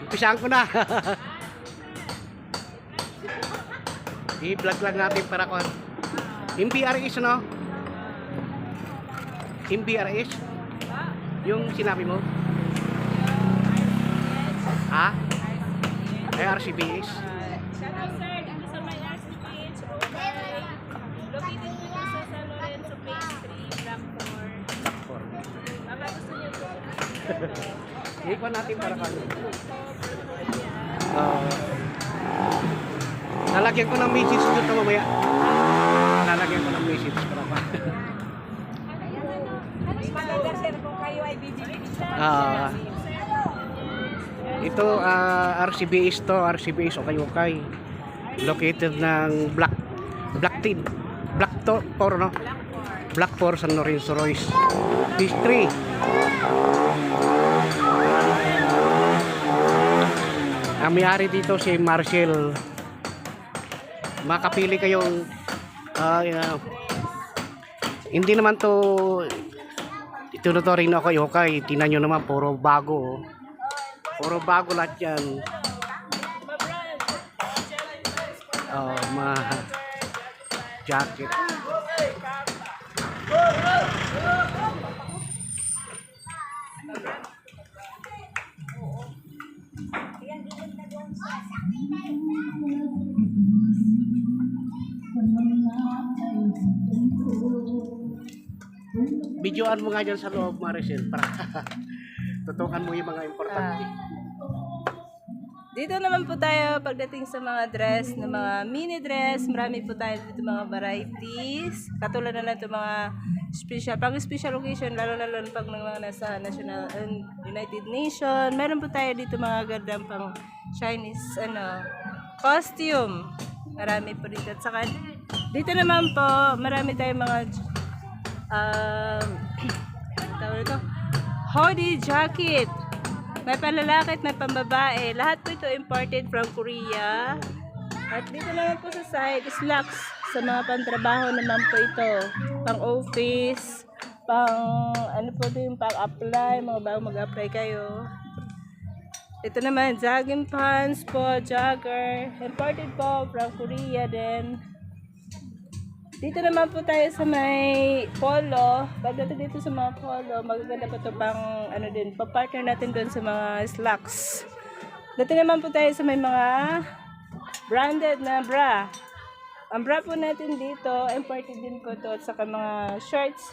Umpisaan ko na. I-vlog lang natin para kon. MBRS no? MBRS? Yung sinabi mo? Ha? Ay, RCBS? Hello sir, dito sa may RCBH. Located dito sa San Lorenzo Phase 3, Block 4. Baka gusto niyo po. Ipan natin para kon. Lalagyan ko ng message dito mamaya. Lalagyan ko ng message para pa. Maganda sir kung kayo ay bibili. Ito RCBS to, RCBS okay. Located ng Block 10. Block 4 no? Block 4 San Lorenzo Royce. Phase 3. Ang may-ari dito si Marcel. Makapili kayong hindi naman to ituturing na ako okay. Tingnan nyo naman puro bago. Puro bago lahat yan. Jacket. Videoan mo nga dyan sa loob, Maricel, para tutukan mo yung mga importante. Dito naman po tayo pagdating sa mga dress, na mga mini dress. Marami po tayo dito mga varieties. Katulad na lang ito mga special, pang special occasion, lalo pag mga nasa National and United Nation. Meron po tayo dito mga gandang pang Chinese costume. Marami po dito. At saka dito naman po, marami tayong mga tawag ito, hoodie jacket. May panlalaki at may pambabae. Lahat po ito imported from Korea. At dito naman po sa side, slacks. Sa mga pantrabaho naman po ito. Pang office, pang ano po ito yung pang apply, mga bago mag-apply kayo. Ito naman, jogging pants po, jogger. Imported po from Korea din. Dito naman po tayo sa may polo. Pagdating dito sa mga polo, magaganda po ito pang ano din, pa-partner natin doon sa mga slacks. Dito naman po tayo sa may mga branded na bra. Ang bra po natin dito, imported din po ito at saka mga shorts.